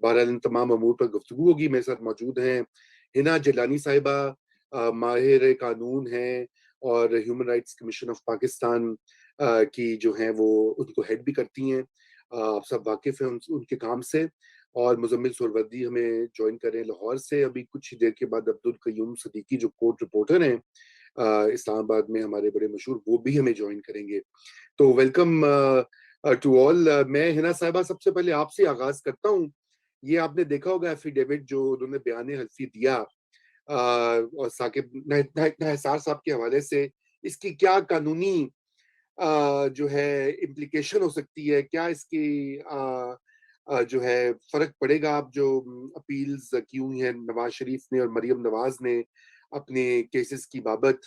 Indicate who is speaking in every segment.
Speaker 1: बहरहाल इन तमाम अमूर पर गुफ्तगू होगी। मेरे साथ मौजूद हैं हिना जलानी साहिबा, माहिर कानून हैं और human rights commission of Pakistan की जो हैं वो उनको हेड भी करती हैं। आप सब वाकिफ हैं उनके काम से। और मुजम्मिल सोहरवर्दी हमें ज्वाइन कर रहे हैं लाहौर से। अभी कुछ ही देर के बाद अब्दुल कयूम सदीकी जो कोर्ट रिपोर्टर हैं इस्लामाबाद में हमारे बड़े मशहूर, वो भी हमें ज्वाइन करेंगे। तो वेलकम टू ऑल। मैं हिना साहिबा सबसे पहले आपसे आगाज करता हूँ। ये आपने देखा होगा एफिडेविट जो उन्होंने बयान हल्फी दिया और साकिब निसार साहब के हवाले से, इसकी क्या कानूनी जो है इम्प्लीकेशन हो सकती है, क्या इसकी जो है फर्क पड़ेगा? आप जो अपील्स की हुई हैं नवाज शरीफ ने और मरियम नवाज ने अपने केसेस की बाबत,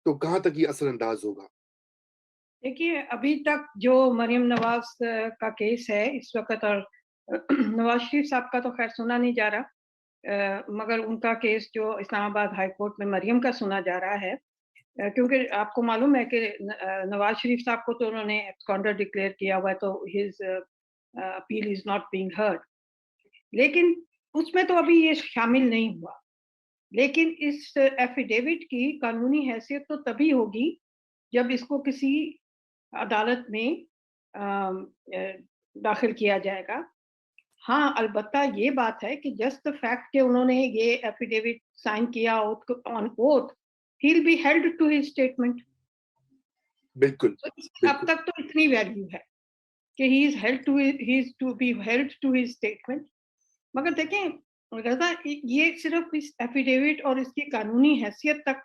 Speaker 1: तो कहाँ तक ये असरअंदाज होगा?
Speaker 2: देखिए, अभी तक जो मरियम नवाज का केस है इस वक्त, और नवाज शरीफ साहब का तो खैर सुना नहीं जा रहा, मगर उनका केस जो इस्लामाबाद हाई कोर्ट में मरियम का सुना जा रहा है, क्योंकि आपको मालूम है कि नवाज शरीफ साहब को तो उन्होंने एब्सकॉन्डर डिक्लेयर किया हुआ है, तो his appeal is not being heard. लेकिन उसमें तो अभी ये शामिल नहीं हुआ। लेकिन इस एफिडेविट की कानूनी हैसियत तो तभी होगी जब इसको किसी अदालत में दाखिल किया जाएगा। हाँ, अलबत्ता ये बात है कि जस्ट द फैक्ट कि उन्होंने ये एफिडेविट साइन किया on oath, he will be held to his statement.
Speaker 1: बिल्कुल,
Speaker 2: तो अब तक तो इतनी वैल्यू है कि he is to be held to his statement. मगर देखें रजा, ये सिर्फ इस एफिडेविट और इसकी कानूनी हैसियत तक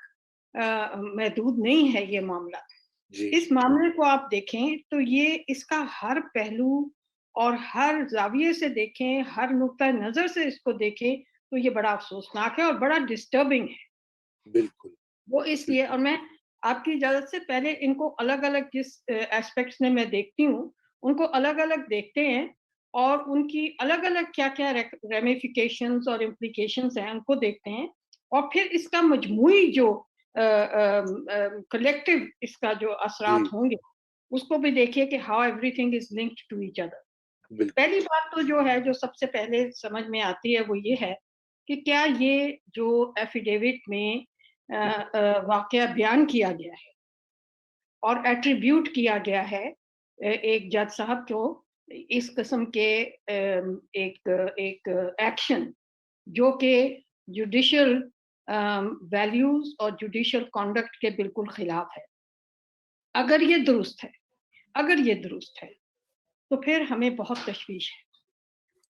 Speaker 2: महदूद नहीं है ये मामला। इस मामले को आप देखें तो ये इसका हर पहलू और हर जाविये से देखें, हर नुक्ता नजर से इसको देखें तो ये बड़ा अफसोसनाक है और बड़ा डिस्टर्बिंग है।
Speaker 1: बिल्कुल।
Speaker 2: वो इसलिए, और मैं आपकी इजाजत से पहले इनको अलग अलग जिस एस्पेक्ट्स में मैं देखती हूँ उनको अलग अलग देखते हैं और उनकी अलग अलग क्या क्या रेमिफिकेशंस और इम्प्लीकेशंस हैं उनको देखते हैं, और फिर इसका मजमूई जो कलेक्टिव इसका जो असरात होंगे उसको भी देखिए कि how everything is linked to each other. पहली बात तो जो है, जो सबसे पहले समझ में आती है, वो ये है कि क्या ये जो एफिडेविट में वाकया बयान किया गया है और एट्रीब्यूट किया गया है एक जज साहब को इस किस्म के एक एक्शन जो कि जुडिशियल वैल्यूज और जुडिशियल कॉन्डक्ट के बिल्कुल खिलाफ है, अगर ये दुरुस्त है तो फिर हमें बहुत तशवीश है।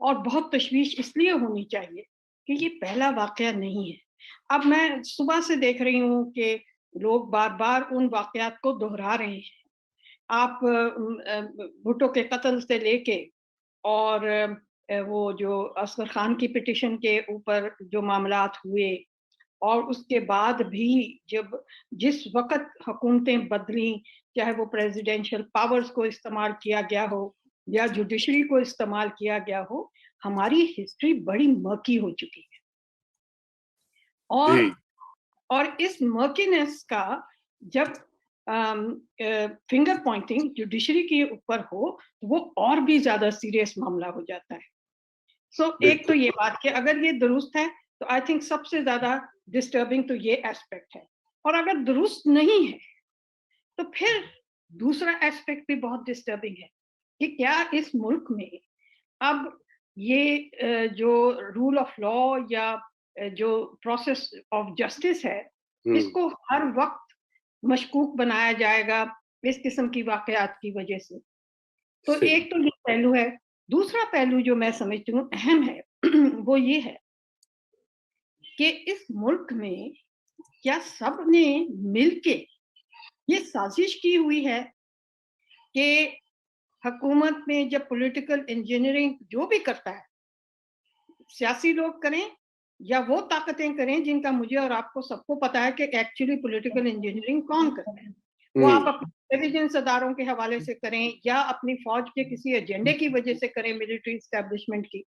Speaker 2: और बहुत तशवीश इसलिए होनी चाहिए कि ये पहला वाकया नहीं है। अब मैं सुबह से देख रही हूँ कि लोग बार बार उन वाकयात को दोहरा रहे हैं। आप भुट्टो के कत्ल से लेके और वो जो असगर खान की पिटीशन के ऊपर जो मामलात हुए, और उसके बाद भी जब जिस वक्त हुकूमतें बदली, चाहे वो प्रेसिडेंशियल पावर्स को इस्तेमाल किया गया हो या जुडिशरी को इस्तेमाल किया गया हो, हमारी हिस्ट्री बड़ी मर्की हो चुकी है। और इस मर्कीनेस का जब फिंगर पॉइंटिंग जुडिशरी के ऊपर हो तो वो और भी ज्यादा सीरियस मामला हो जाता है। एक तो ये बात कि अगर ये दुरुस्त है तो आई थिंक सबसे ज्यादा डिस्टर्बिंग तो ये एस्पेक्ट है, और अगर दुरुस्त नहीं है तो फिर दूसरा एस्पेक्ट भी बहुत डिस्टर्बिंग है कि क्या इस मुल्क में अब ये जो रूल ऑफ लॉ या जो प्रोसेस ऑफ जस्टिस है इसको हर वक्त मशकूक बनाया जाएगा इस किस्म की वाकयात की वजह से। तो एक तो ये पहलू है। दूसरा पहलू जो मैं समझती हूँ अहम है वो ये है कि इस मुल्क में क्या सब ने मिलके ये साजिश की हुई है कि हुकूमत में जब पॉलिटिकल इंजीनियरिंग जो भी करता है, सियासी लोग करें या वो ताकतें करें जिनका मुझे और आपको सबको पता है कि एक्चुअली पॉलिटिकल इंजीनियरिंग कौन करता है, वो आप अपने इंटेलिजेंस अदारों के हवाले से करें या अपनी फौज के किसी एजेंडे की वजह से करें, मिलिट्री एस्टेब्लिशमेंट की।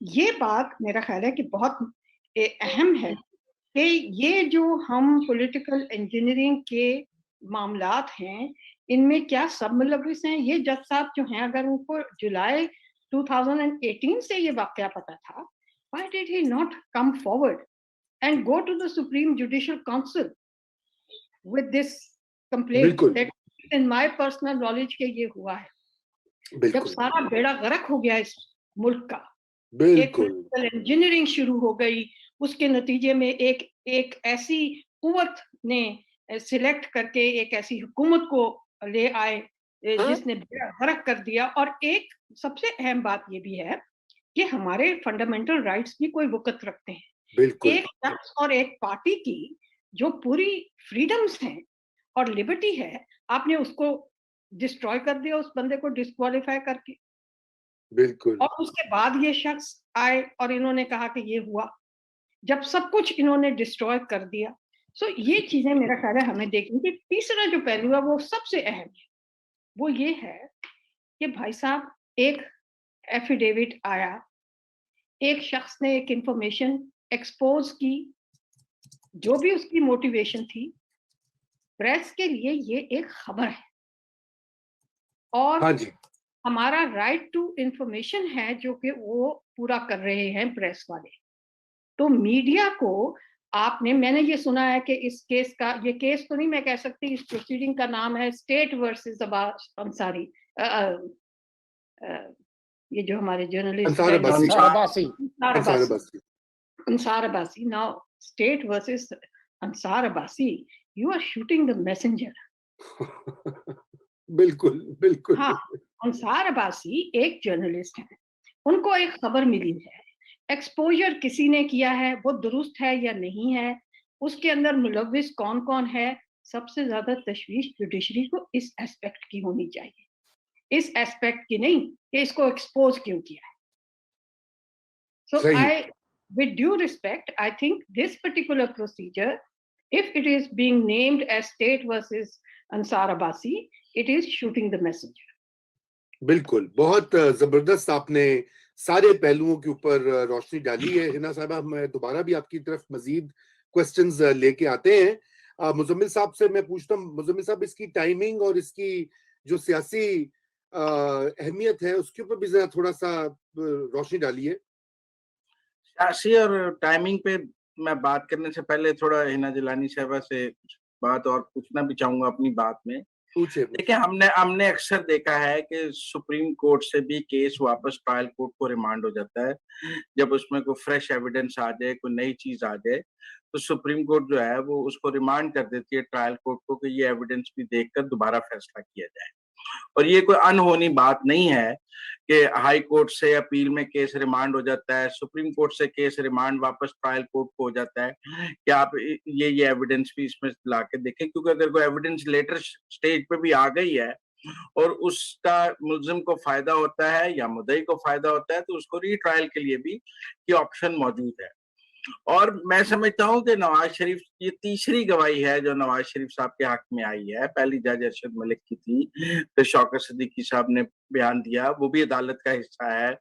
Speaker 2: ये बात मेरा ख्याल है कि बहुत अहम है कि ये जो हम पॉलिटिकल इंजीनियरिंग के मामलात हैं इनमें क्या सब मुलविस हैं। ये जज साहब जो हैं अगर उनको जुलाई 2018 से ये वाकया पता था, why did he not come forward and go to the Supreme Judicial Council with this complaint
Speaker 1: बिल्कुल
Speaker 2: that in my personal knowledge के ये हुआ है. जब
Speaker 1: बिल्कुल
Speaker 2: सारा बेड़ा गर्क हो गया इस मुल्क का, एक
Speaker 1: बिल्कुल
Speaker 2: पॉलिटिकल इंजीनियरिंग शुरू हो गई, उसके नतीजे में एक ऐसी कुव्वत ने सिलेक्ट करके एक ऐसी हुकूमत को ले आए जिसने बेड़ा गर्क कर दिया. और एक सबसे अहम बात ये भी है कि हमारे फंडामेंटल राइट्स भी कोई वक़्त रखते हैं.
Speaker 1: बिल्कुल
Speaker 2: एक शख्स और एक पार्टी की जो पूरी फ्रीडम्स हैं और लिबर्टी है, आपने उसको डिस्ट्रॉय कर दिया, उस बंदे को डिस्क्वालीफाई करके.
Speaker 1: बिल्कुल
Speaker 2: और उसके बाद ये शख्स आए और इन्होंने कहा कि ये हुआ, जब सब कुछ इन्होंने डिस्ट्रॉय कर दिया. सो ये चीजें मेरा ख्याल है हमें देखनी चाहिए. तीसरा जो पहलू है वो सबसे अहम है, वो ये है कि भाई साहब एक एफिडेविट आया, एक शख्स ने एक इंफॉर्मेशन एक्सपोज की, जो भी उसकी मोटिवेशन थी, प्रेस के लिए ये एक खबर है और
Speaker 1: हाँ जी
Speaker 2: हमारा राइट टू इंफॉर्मेशन है जो कि वो पूरा कर रहे हैं प्रेस वाले. तो मीडिया को आपने, मैंने ये सुना है कि इस केस का, ये केस तो नहीं मैं कह सकती, इस प्रोसीडिंग का नाम है स्टेट वर्सेस अब्बास अंसारी. ये जो हमारे journalist
Speaker 1: Ansar Abbasi
Speaker 2: Ansar Abbasi. Now, state versus Ansar Abbasi, you are shooting the messenger.
Speaker 1: बिल्कुल बिल्कुल
Speaker 2: हाँ, अंसार अब्बासी एक जर्नलिस्ट हैं, उनको एक खबर मिली है, एक्सपोजर किसी ने किया है, वो दुरुस्त है या नहीं है, उसके अंदर मुलव्विस कौन कौन है. सबसे ज्यादा तशवीश जुडिशरी को इस एस्पेक्ट की होनी चाहिए, इस एस्पेक्ट की नहीं कि इसको एक्सपोज क्यों किया है. So I, with due respect, I think this particular procedure, if it is being named as state versus Ansar Abbasi, it is shooting the messenger.
Speaker 1: बिल्कुल, बहुत जबरदस्त आपने सारे पहलुओं के ऊपर रोशनी डाली है. हिना साहबा, मैं दोबारा भी आपकी तरफ मजीद क्वेश्चंस लेके आते हैं. मुजम्मिल साहब से मैं पूछता हूँ, मुजम्मिल साहब, इसकी टाइमिंग और इसकी जो सियासी अहमियत है उसके ऊपर भी जरा थोड़ा सा रोशनी डालिए.
Speaker 3: सियासी और टाइमिंग पे मैं बात करने से पहले थोड़ा हिना जिलानी साहबा से बात और पूछना भी चाहूंगा अपनी बात में. देखिए, हमने अक्सर देखा है कि सुप्रीम कोर्ट से भी केस वापस ट्रायल कोर्ट को रिमांड हो जाता है जब उसमें कोई फ्रेश एविडेंस आ जाए, कोई नई चीज आ जाए, तो सुप्रीम कोर्ट जो है वो उसको रिमांड कर देती है ट्रायल कोर्ट को कि ये एविडेंस भी देखकर दोबारा फैसला किया जाए. और ये कोई अनहोनी बात नहीं है कि हाई कोर्ट से अपील में केस रिमांड हो जाता है, सुप्रीम कोर्ट से केस रिमांड वापस ट्रायल कोर्ट को हो जाता है कि आप ये एविडेंस भी इसमें ला के देखें. क्योंकि अगर कोई एविडेंस लेटर स्टेज पे भी आ गई है और उसका मुल्जिम को फायदा होता है या मुद्दई को फायदा होता है, तो उसको रीट्रायल के लिए भी ये ऑप्शन मौजूद है. और मैं समझता हूँ कि नवाज शरीफ, ये तीसरी गवाही है जो नवाज शरीफ साहब के हक में आई है. पहली जज अरशद मलिक की थी, फिर शौकत सिद्दीकी साहब ने बयान दिया, वो भी अदालत का हिस्सा है.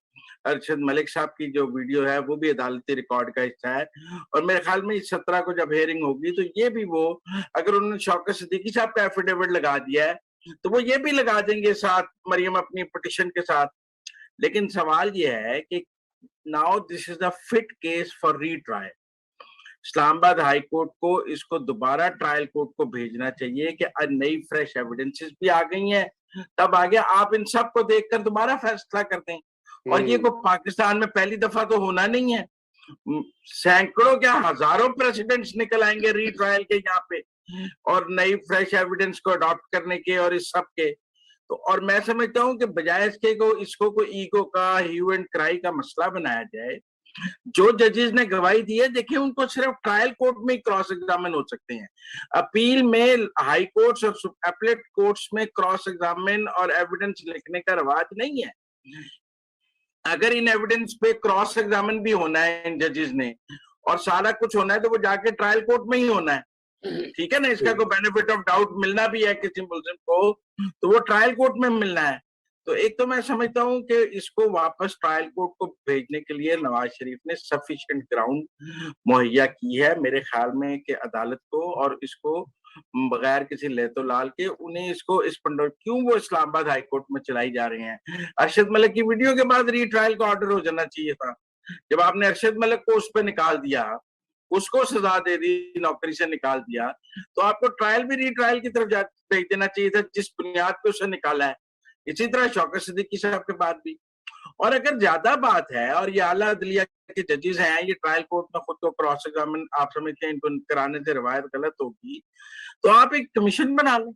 Speaker 3: अरशद मलिक साहब की जो वीडियो है वो भी अदालती रिकॉर्ड का हिस्सा है. और मेरे ख्याल में इस 17 को जब हेयरिंग होगी तो ये भी, वो अगर उन्होंने शौकत सिद्दीकी साहब का एफिडेविट लगा दिया है तो वो ये भी लगा देंगे साथ, मरियम अपनी पिटिशन के साथ. लेकिन सवाल ये है कि now this is the fit case for retrial. Islamabad high court को इसको दोबारा ट्रायल कोर्ट को भेजना चाहिए कि नई फ्रेश एविडेंसेस भी आ गई हैं, तब आगे आप इन सब को देखकर दोबारा फैसला कर दें. और ये को पाकिस्तान में पहली दफा तो होना नहीं है, सैकड़ों क्या हजारों प्रेसिडेंट्स निकल आएंगे रीट्रायल के यहाँ पे और नई फ्रेश एविडेंस को अडॉप्ट करने के और इस सब के. तो और मैं समझता हूँ कि बजाय इसको कोई ईगो का, ह्यू एंड क्राई का मसला बनाया जाए. जो जजेस ने गवाही दी है, देखिए, उनको सिर्फ ट्रायल कोर्ट में क्रॉस एग्जामिन हो सकते हैं. अपील में हाई कोर्ट्स और अपीलेट कोर्ट्स में क्रॉस एग्जामिन और एविडेंस लिखने का रवाज नहीं है. अगर इन एविडेंस पे क्रॉस एग्जामिन भी होना है इन जजेस ने और सारा कुछ होना है तो वो जाके ट्रायल कोर्ट में ही होना है. ठीक है ना, इसका कोई बेनिफिट ऑफ डाउट मिलना भी है किसी मुल्जिम को तो वो ट्रायल कोर्ट में मिलना है. तो एक तो मैं समझता हूँ कि इसको वापस ट्रायल कोर्ट को भेजने के लिए नवाज शरीफ ने सफिशिएंट ग्राउंड मुहैया की है मेरे ख्याल में कि अदालत को, और इसको بغیر کسی لہت و لال کے انہیں اس کو اس پر کیوں وہ اسلام آباد ہائی کورٹ میں چلائی جا رہے ہیں؟ ارشد ملک کی ویڈیو کے بعد ری ٹرائل کا آرڈر ہو جانا چاہیے تھا. جب آپ نے ارشد ملک کو اس پہ نکال دیا, اس کو سزا دے دی, نوکری سے نکال دیا, تو آپ کو ٹرائل بھی ری ٹرائل کی طرف بھیج دینا چاہیے تھا جس بنیاد پہ اسے نکالا ہے. اسی طرح شوکت صدیقی صاحب کے بعد بھی. اور اگر زیادہ بات ہے اور یہ اعلیٰ عدلیہ کے ججز ہیں, یہ ٹرائل کورٹ میں خود کو کراس ایگزامن آپ سمجھتے ہیں ان کو کرانے سے روایت غلط ہوگی, تو آپ ایک کمیشن بنا لیں.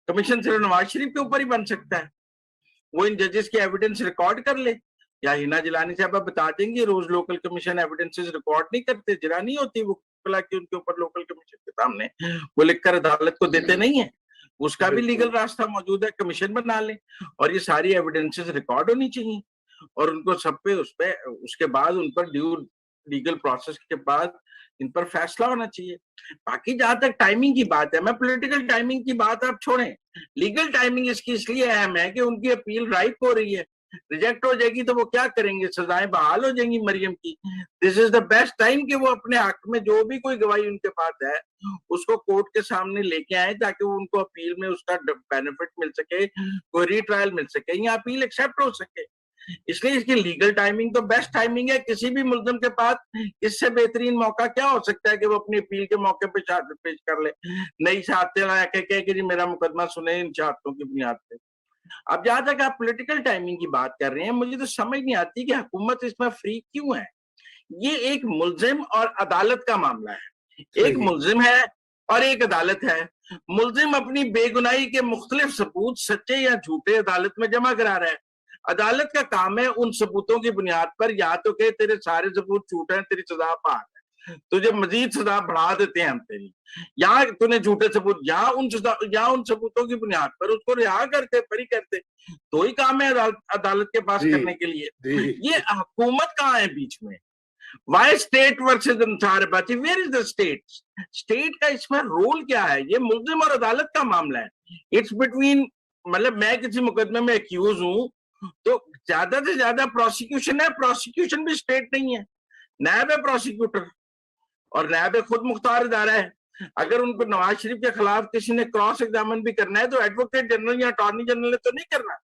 Speaker 3: کمیشن صرف نواز شریف کے اوپر ہی بن سکتا ہے, وہ ان ججز کی ایویڈنس ریکارڈ کر لے. یا ہینا جیلانی صاحبہ بتا دیں گے روز لوکل کمیشن ایویڈنسز ریکارڈ نہیں کرتے, جرا نہیں ہوتی وہ کہ ان کے اوپر لوکل کمیشن کے سامنے وہ لکھ کر عدالت کو دیتے نہیں ہیں. اس کا بھی لیگل راستہ موجود ہے, کمیشن بنا لیں اور یہ ساری ایویڈنسز ریکارڈ ہونی چاہیے, اور ان کو سب پہ اس کے بعد ان پر ڈیو لیگل پروسیس کے بعد ان پر فیصلہ ہونا چاہیے. باقی جہاں تک ٹائمنگ کی بات ہے, میں پولیٹیکل ٹائمنگ کی بات آپ چھوڑیں, لیگل ٹائمنگ اس کی اس لیے اہم ہے کہ ان کی اپیل رائپ ہو رہی ہے. ریجیکٹ ہو جائے گی تو وہ کیا کریں گے, سزائیں بحال ہو جائیں گی مریم کی. دس از دا بیسٹ ٹائم کہ وہ اپنے حق میں جو بھی کوئی گواہی ان کے پاس ہے اس کو کورٹ کے سامنے لے کے آئے, تاکہ وہ ان کو اپیل میں اس کا بینیفٹ مل سکے, کوئی ری ٹرائل مل سکے یا اپیل ایکسیپٹ ہو سکے. اس لیے اس کی لیگل ٹائمنگ تو بیسٹ ٹائمنگ ہے. کسی بھی ملزم کے پاس اس سے بہترین موقع کیا ہو سکتا ہے کہ وہ اپنی اپیل کے موقع پہ شہادت پیش کر لے, نئی شہادتیں لا کے کہ جی میرا مقدمہ سنیں ان شہادتوں کی بنیاد پہ. اب جہاں تک آپ پولیٹیکل ٹائمنگ کی بات کر رہے ہیں, مجھے تو سمجھ نہیں آتی کہ حکومت اس میں فری کیوں ہے. یہ ایک ملزم اور عدالت کا معاملہ ہے. ایک ملزم ہے اور ایک عدالت ہے. ملزم اپنی بے گناہی کے مختلف ثبوت سچے یا جھوٹے عدالت میں جمع کرا رہا ہے. عدالت کا کام ہے ان ثبوتوں کی بنیاد پر یا تو کہ تیرے سارے ثبوت جھوٹے ہیں, تیری سزا پاک ہے, تجھے مزید سزا بڑھا دیتے ہیں ہم تیری, یا تو نے جھوٹے ثبوت یا ان ثبوتوں کی بنیاد پر اس کو رہا کرتے, بری کرتے, تو ہی کام ہے عدالت کے پاس کرنے کے لیے. یہ حکومت کہاں ہے بیچ میں؟ Y state versus Ansar Bachi, where is the state? State کا اس میں رول کیا ہے؟ یہ ملزم اور عدالت کا معاملہ ہے. اٹس بٹوین, مطلب میں کسی مقدمے میں ایکیوز ہوں تو زیادہ سے زیادہ پروسیکیوشن ہے. پروسیکیوشن بھی اسٹیٹ نہیں ہے, نیب ہے پروسیکیوٹر, اور نیب خود مختار ادارہ ہے. اگر ان کو نواز شریف کے خلاف کسی نے کراس ایگزامن بھی کرنا ہے تو ایڈوکیٹ جنرل یا اٹارنی جنرل نے تو نہیں کرنا,